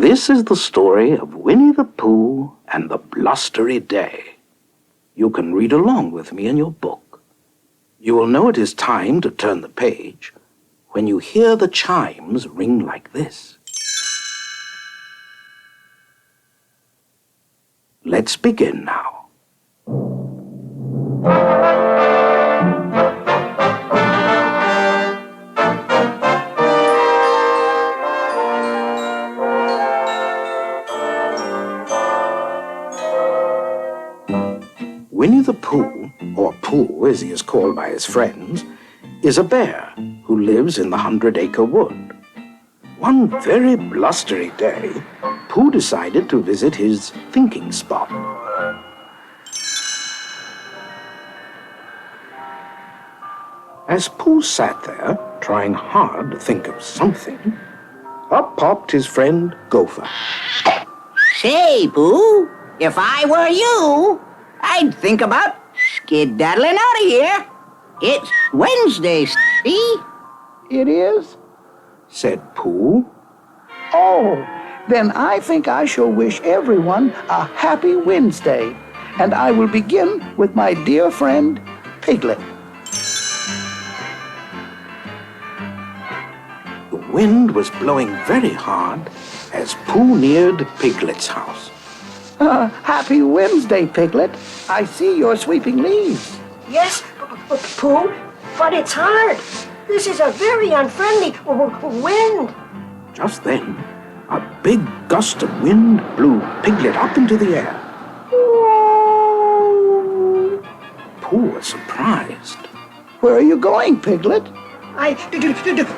This is the story of Winnie the Pooh and the Blustery Day. You can read along with me in your book. You will know it is time to turn the page when you hear the chimes ring like this. Let's begin now. Winnie the Pooh, or Pooh as he is called by his friends, is a bear who lives in the 100-acre wood. One very blustery day, Pooh decided to visit his thinking spot. As Pooh sat there, trying hard to think of something, up popped his friend Gopher. Say, Pooh, if I were you, I'd think about skedaddling out of here. It's Wednesday, see? It is? Said Pooh. Oh, then I think I shall wish everyone a happy Wednesday. And I will begin with my dear friend, Piglet. The wind was blowing very hard as Pooh neared Piglet's house. Happy Wednesday, Piglet. I see you're sweeping leaves. Yes, Pooh, but it's hard. This is a very unfriendly wind. Just then, a big gust of wind blew Piglet up into the air. Pooh was surprised. Where are you going, Piglet?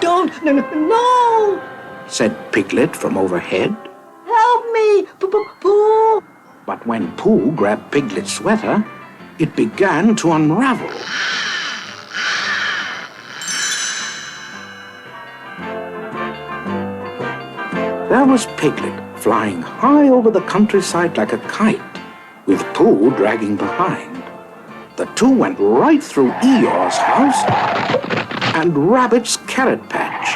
Don't, no! Said Piglet from overhead. Help me, Pooh! But when Pooh grabbed Piglet's sweater, it began to unravel. There was Piglet flying high over the countryside like a kite, with Pooh dragging behind. The two went right through Eeyore's house and Rabbit's carrot patch.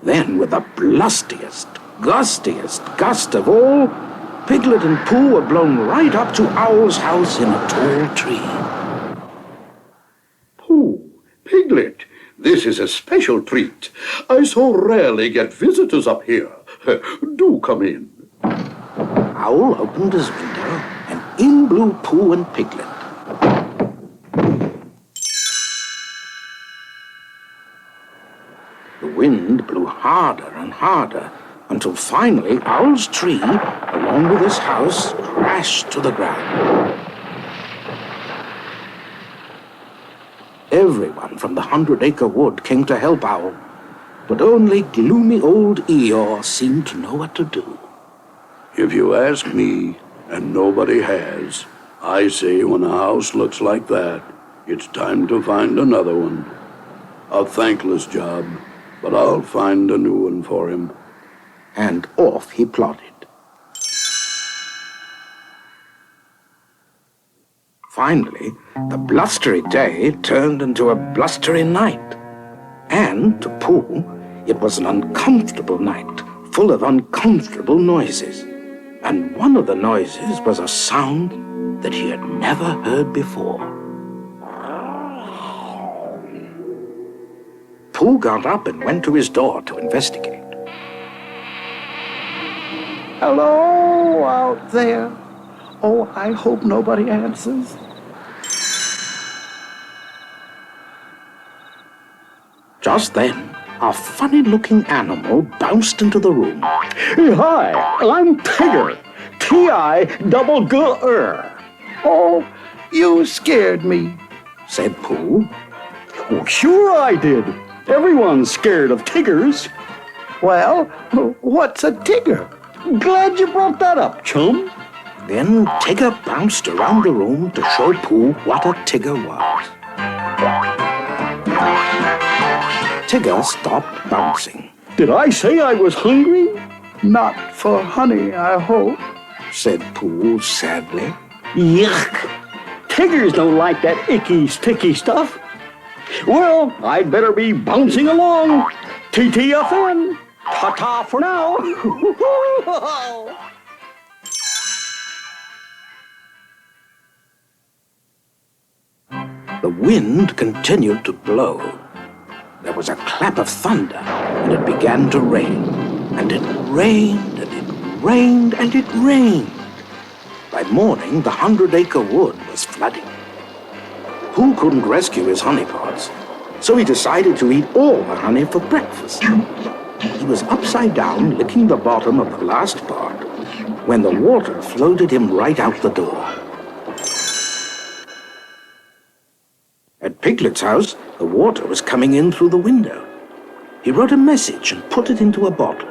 Then, with the blustiest, gustiest gust of all, Piglet and Pooh were blown right up to Owl's house in a tall tree. Pooh, Piglet, this is a special treat. I so rarely get visitors up here. Do come in. Owl opened his window, and in blew Pooh and Piglet. The wind blew harder and harder, until finally Owl's tree, along with his house, crashed to the ground. Everyone from the 100-acre wood came to help Owl, but only gloomy old Eeyore seemed to know what to do. If you ask me, and nobody has, I say when a house looks like that, it's time to find another one. A thankless job, but I'll find a new one for him. And off he plodded. Finally, the blustery day turned into a blustery night. And to Pooh, it was an uncomfortable night, full of uncomfortable noises. And one of the noises was a sound that he had never heard before. Pooh got up and went to his door to investigate. Hello out there. Oh, I hope nobody answers. Just then, a funny-looking animal bounced into the room. Hi, I'm Tigger. T-I-double-G-R. Oh, you scared me, said Pooh. Well, sure I did. Everyone's scared of tigers. Well, what's a tigger? Glad you brought that up, chum. Then Tigger bounced around the room to show Pooh what a tigger was. Tigger stopped bouncing. Did I say I was hungry? Not for honey, I hope, said Pooh sadly. Yuck! Tigers don't like that icky, sticky stuff. Well, I'd better be bouncing along. TTFN. Ta-ta for now. The wind continued to blow. There was a clap of thunder, and it began to rain. And it rained, and it rained, and it rained. By morning, the 100-acre wood was flooding. Pooh couldn't rescue his honey pots, so he decided to eat all the honey for breakfast. He was upside down, licking the bottom of the last pot, when the water floated him right out the door. At Piglet's house, the water was coming in through the window. He wrote a message and put it into a bottle.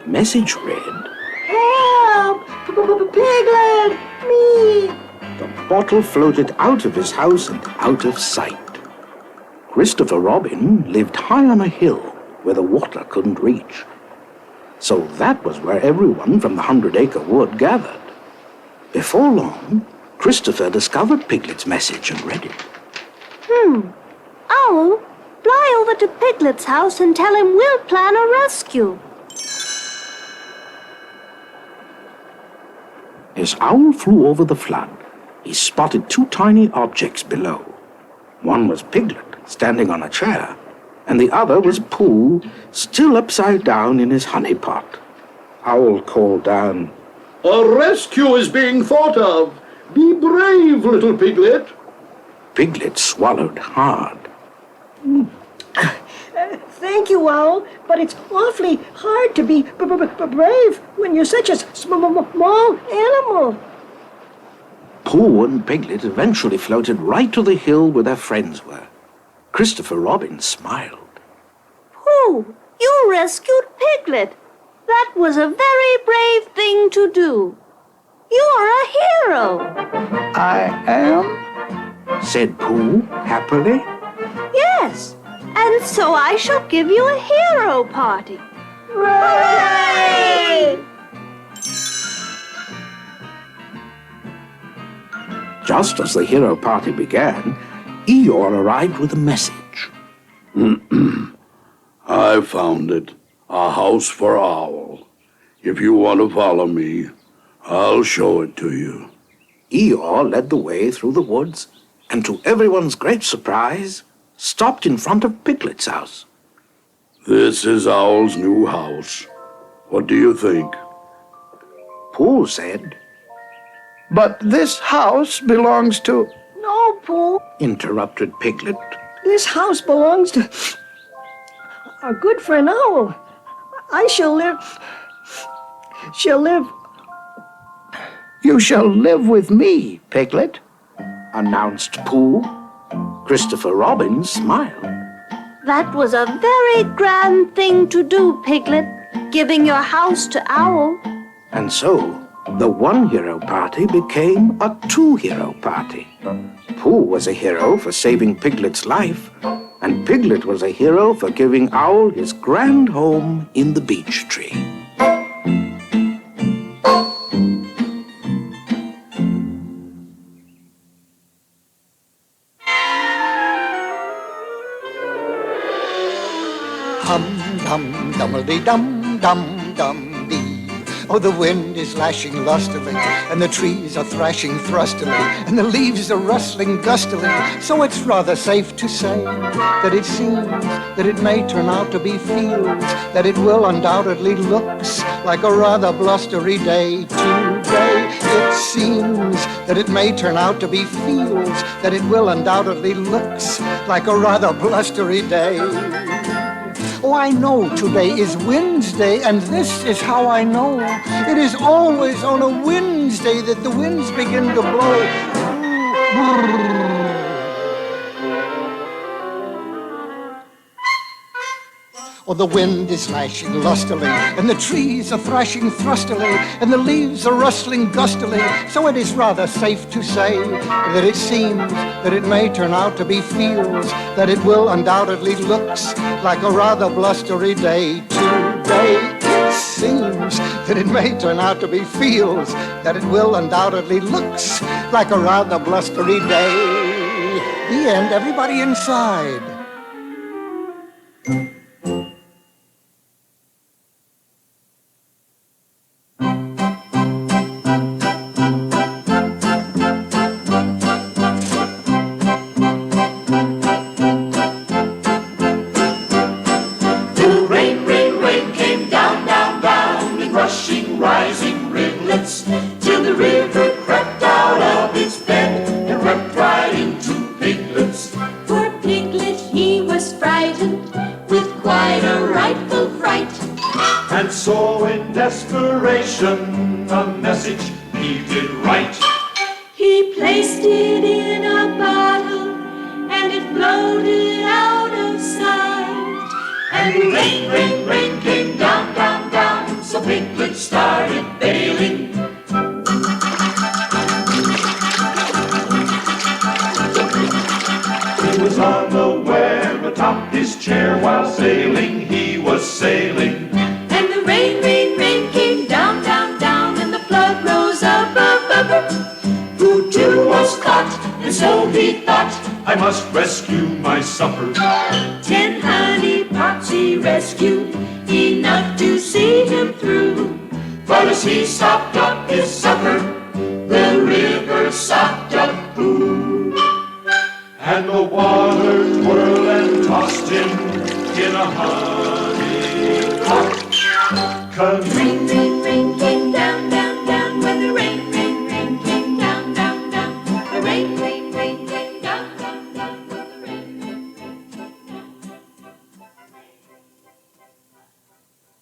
The message read, Help! Piglet! Me! The bottle floated out of his house and out of sight. Christopher Robin lived high on a hill where the water couldn't reach. So that was where everyone from the 100-acre wood gathered. Before long, Christopher discovered Piglet's message and read it. Owl, fly over to Piglet's house and tell him we'll plan a rescue. As Owl flew over the flood, he spotted two tiny objects below. One was Piglet, standing on a chair, and the other was Pooh, still upside down in his honey pot. Owl called down, A rescue is being thought of. Be brave, little Piglet. Piglet swallowed hard. Thank you, Owl, but it's awfully hard to be brave when you're such a small animal. Pooh and Piglet eventually floated right to the hill where their friends were. Christopher Robin smiled. Pooh, you rescued Piglet. That was a very brave thing to do. You're a hero. I am? Said Pooh happily. Yes, and so I shall give you a hero party. Hooray! Just as the hero party began, Eeyore arrived with a message. I found it. A house for Owl. If you want to follow me, I'll show it to you. Eeyore led the way through the woods, and to everyone's great surprise, stopped in front of Piglet's house. This is Owl's new house. What do you think? Pooh said, But this house belongs to... No, Pooh. interrupted Piglet. This house belongs to our good friend Owl. I shall live... You shall live with me, Piglet. Announced Pooh. Christopher Robin smiled. That was a very grand thing to do, Piglet, giving your house to Owl. And so, the one hero party became a two-hero party. Pooh was a hero for saving Piglet's life, and Piglet was a hero for giving Owl his grand home in the beech tree. Hum-dum-dummely-dum-dum-dum-dee. Oh, the wind is lashing lustily, and the trees are thrashing thrustily, and the leaves are rustling gustily. So it's rather safe to say that it seems that it may turn out to be fields, that it will undoubtedly looks like a rather blustery day today. It seems that it may turn out to be fields, that it will undoubtedly looks like a rather blustery day. Oh, I know today is Wednesday, and this is how I know. It is always on a Wednesday that the winds begin to blow. Oh, the wind is lashing lustily, and the trees are thrashing thrustily, and the leaves are rustling gustily. So it is rather safe to say that it seems that it may turn out to be fields, that it will undoubtedly looks like a rather blustery day today. It seems that it may turn out to be fields, that it will undoubtedly looks like a rather blustery day. The end. Everybody inside. Rising rivulets till the river crept out of its bed and rubbed right into Piglet's. Poor Piglet, he was frightened with quite a rightful fright. And so in desperation a message he did write. He placed it in a bottle and it floated out of sight. And rain, rain, rain came down, down, down, so Piglet started bailing. He was unaware atop his chair while sailing, he was sailing. And the rain, rain, rain came down, down, down, and the flood rose up, up, up, up. Pooh too was caught, and so he thought, I must rescue my supper. 10 honey pots he rescued, enough to see him through. But as he sopped up his supper,